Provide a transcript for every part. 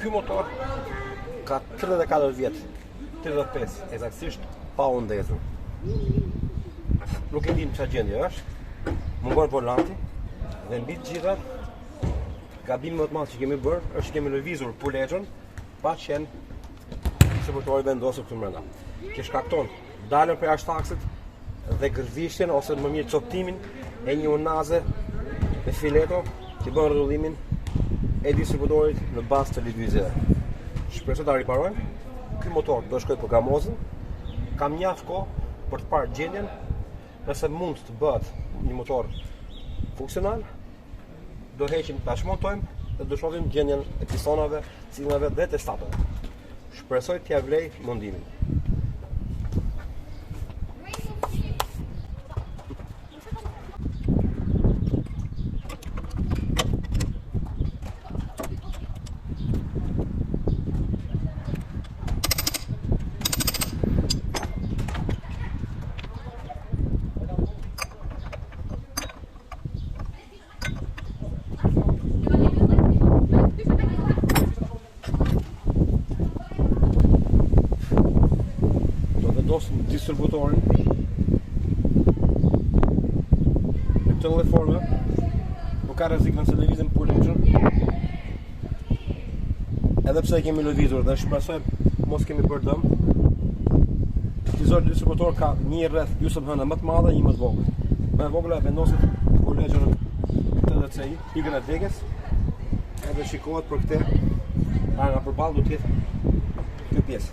Ky motor ka 34 vjet, 35 eksaktësisht pa u ndezur. Nuk e dim çfarë gjendje është. Mungon volanti dhe mbi të gjitha gabimi më të madh që kemi bërë është që kemi lëvizur pulexhën pa qenë distributori vendosur këtu brenda. Që shkakton dalën për jashtë aksit dhe gërdhishtjen ose më mirë coptimin e një unaze me fileto që bën rrotullimin e distributorit në bazë të lëvizjeve. Shpresoj ta riparojmë. Ky motor do shkojë programozën. Kam mjaft kohë për të parë gjendjen nëse mund të bëhet një motor funksional. Do heqim, ta shmontojmë dhe do shohim gjendjen e pistonave, cilënave dhe testatave. Shpresoj t'ia vlej mundimin. Distributorin në këtë lloj forme nuk ka rrezik nëse lëvizim pulexhën, edhe pse e kemi lëvizur dhe shpresoj mos kemi bërë dëm. Ky distributor ka një rreth gjysmë hëna më të madhe, një më të vogël. Më e vogla vendoset pulexhën në TDCi, pikën e degës, edhe shikohet për këtë nga përballë do të jetë kjo pjesë.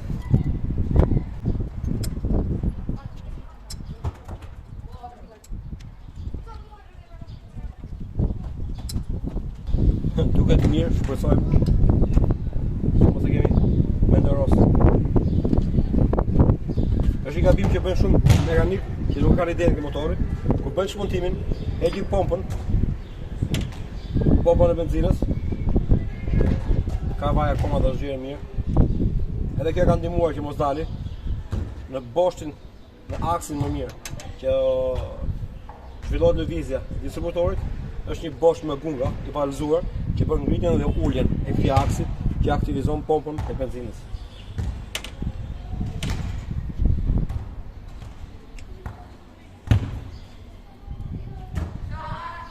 Duket mirë, shpresoj mos e kemi mendoros. Është një gabim që bën shumë mekanik që nuk kanë ide nga motori. Kur bën shmontimin, heqin pompën e benzinës. Ka vaj akoma do zhjera mirë. Edhe kjo ka ndihmuar që mos dali në boshtin, në aksin më mirë që zhvillohet lëvizja e distributorit. Është një bosh me gunga i palëzuar që bën ngritjen dhe uljen e këtij aksit që aktivizon pompën e benzinës.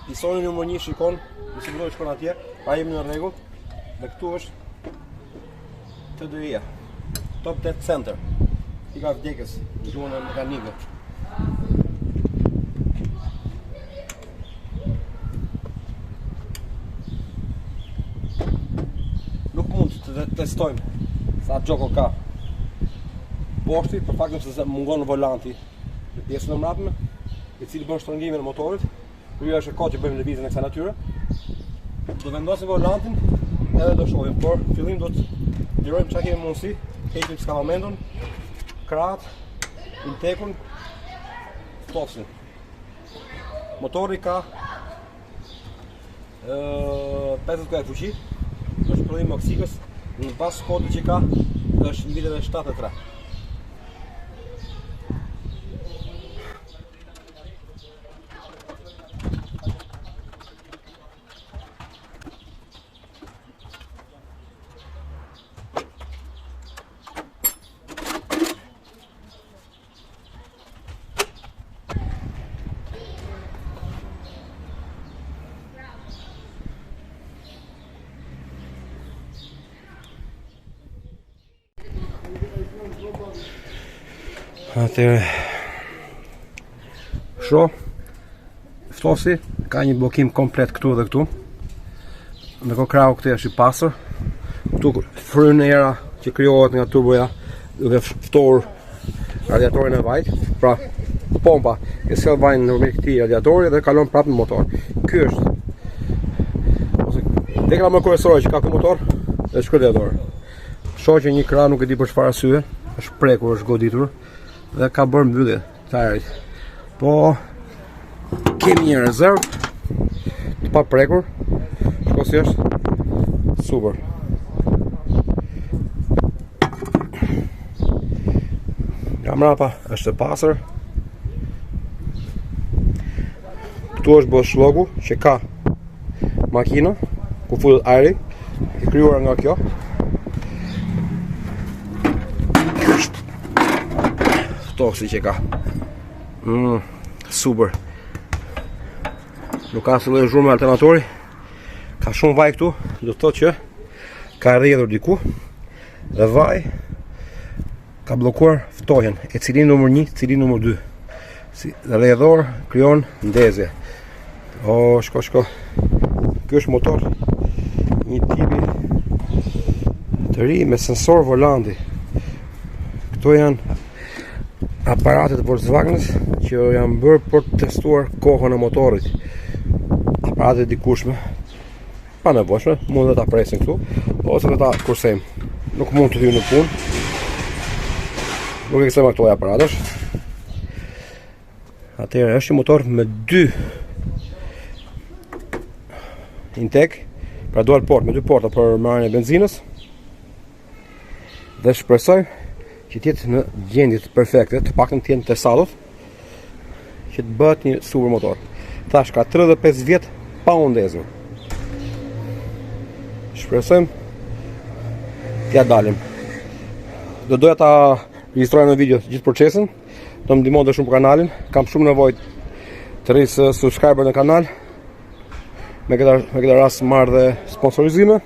Pistoni numër 1 shikon, distributori shkon atje, pa jemi në rregull. Dhe këtu është TDI-ja, Top Dead Center. Pika vdekjes, gjuhën e mekanikëve. Të testojmë sa gjoko ka boshti, për faktin se mungon volanti në pjesën e mbrapsme, i cili bën shtrëngimin e motorit. Kur është e kohë që bëjmë lëvizjen e kësaj natyre, do vendosim volantin edhe do shohim, por fillim do të lirojmë çka kemi mundësi, heqim skavamenton, krahat, intekun, stofsin. Motori ka 50 kg fuqi, është prodhim oksikës. Në bazë kodit që ka, është 1.73. Atëre ftosi ka një bllokim komplet këtu dhe këtu. Ndërkohë krahu këtu është i pastër. Këtu fryn era që krijohet nga turboja duke ftohur radiatorin e vajit. Pra pompa e sjell vajin nëpërmjet këtij radiatori dhe kalon prapë në motor. Ky është ose dekla më kryesore që ka ky motor është shkëlqyer. Shoh që një krah nuk e di për çfarë arsye, është prekur, është goditur dhe ka bërë mbyllje të ajrit. Po kemi një rezervë të pa prekur. Shko si është super. Nga mrapa është e pastër. Këtu është boshllloku që ka makina ku futet ajri, i krijuar nga kjo. toksi që ka. Super. Nuk ka asë lloj zhurmë alternatori. Ka shumë vaj këtu, do të thotë që ka rrjedhur diku dhe vaj ka bllokuar ftohjen e cilin numër 1, cilin numër 2. Si rrjedhor krijon ndezje. O, shko. Ky është motor një tipi të ri me sensor volanti. Këto janë aparatet e Volkswagenit që janë bërë për të testuar kohën e motorit. Aparatet dikushme, pa nevojshme, mund dhe ta presin këtu, ose dhe ta kursejmë. Nuk mund të hyjë në punë. Nuk e kësema këto aparatesh. Atëherë është një motor me 2 intake, pra dual port, me 2 porta për marrjen e benzinës. Dhe shpresoj që t'jetë në gjendje të perfekte, të paktën të jenë të sallot, që të bëhet një super motor. Thash ka 35 vjet pa u ndezur. Shpresojmë t'ja dalim. Do doja ta regjistroj në video gjithë procesin, do më ndihmonte shumë për kanalin. Kam shumë nevojë të rris subscriber në kanal. Me këtë rast marrë dhe sponsorizime.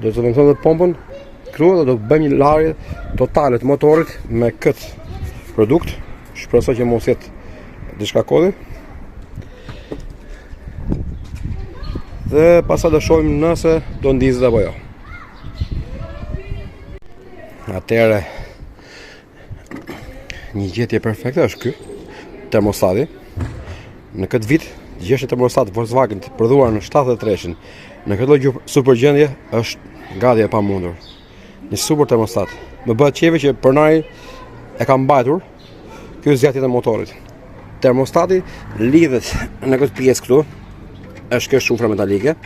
Do të vendosem dhe pompën këtu dhe do të bëjmë një larje totale të motorit me këtë produkt. Shpresoj që mos jetë diçka kodi. Dhe pastaj do shohim nëse do ndizet apo jo. Atëherë një gjetje perfekte është ky termostati. Në këtë vit, gjesh një termostat Volkswagen të prodhuar në 73-shin. Në këtë lloj super gjendje është gati e pamundur. Një super termostat. Më bëhet qeve që pronari e ka mbajtur ky zgjatje të motorit. Termostati lidhet në këtë pjesë këtu, është kjo shufra metalike.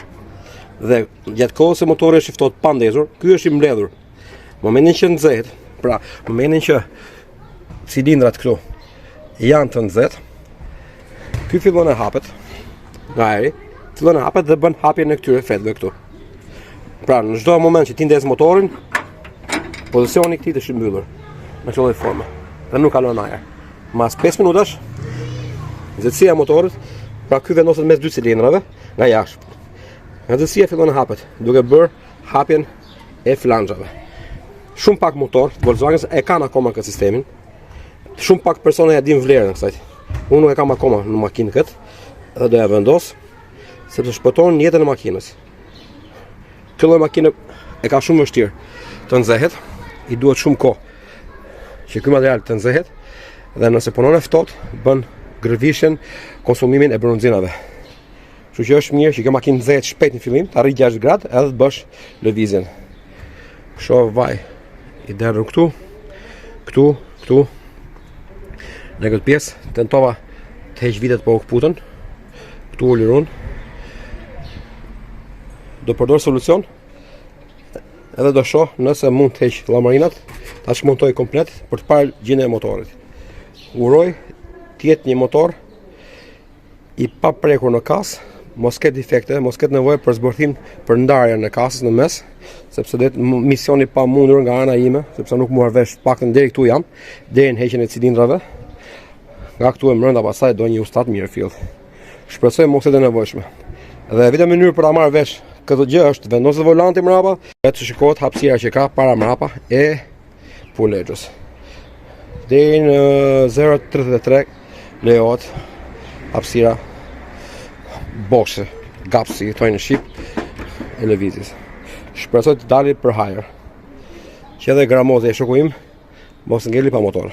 Dhe gjatë kohës se motori është i ftohtë pa ndezur, ky është i mbledhur. Momentin që nxehet, pra momentin që cilindrat këtu janë të nxehtë, ky fillon e hapet nga ajri, fillon e hapet dhe bën hapje në këtyre fetëve këtu. Pra në çdo moment që ti ndez motorin, pozicioni i këtij është i mbyllur në këtë lloj forme dhe nuk kalon ajër. Mas 5 minutash, nxehtësia e motorit, pra ky vendoset mes dy cilindrave nga jashtë. Nxehtësia fillon e hapet, duke bërë hapjen e flanxhave. Shumë pak motor, Volkswagen e kanë akoma këtë sistemin. Shumë pak persona ja din vlerën e kësaj. Unë nuk e kam akoma në makinë këtë dhe do ja vendos sepse shpëton jetën e makinës. Kjo lloj makine e ka shumë vështirë të nxehet, i duhet shumë kohë që ky material të nxehet dhe nëse punon e ftohtë bën gërvishjen konsumimin e benzinave. Kështu që është mirë që kjo makinë nxehet shpejt në fillim, të arrijë 6 gradë edhe të bësh lëvizjen. Shoh vaj i derën këtu. Në këtë pjesë tentova të heq vitet pa u kputën. Këtu u lirun. Do përdor solucion edhe do shoh nëse mund të heq llamarinat, ta shmontoj komplet për të parë gjendjen e motorit. Uroj të jetë një motor i paprekur në kasë, mos ketë defekte, mos ketë nevojë për zbërthim për ndarjen e kasës në mes, sepse do të misioni i pamundur nga ana ime, sepse nuk morr vesh paktën deri këtu jam, deri në heqjen e cilindrave. Nga këtu e mbrënda pasaj do një ustat mirë fill. Shpresoj mos jetë e nevojshme. Dhe vetëm mënyrë për ta marrë vesh këtë gjë është vendosë volanti mrapa, dhe të shikohet hapësira që ka para mrapa e pulexhës. Deri në 0.33 lejohet hapësira boxe, gapsi, thojnë në shqip e lëvizjes. Shpresoj të dali për hajër. Që edhe gramoze e shoku im mos ngeli pa motor.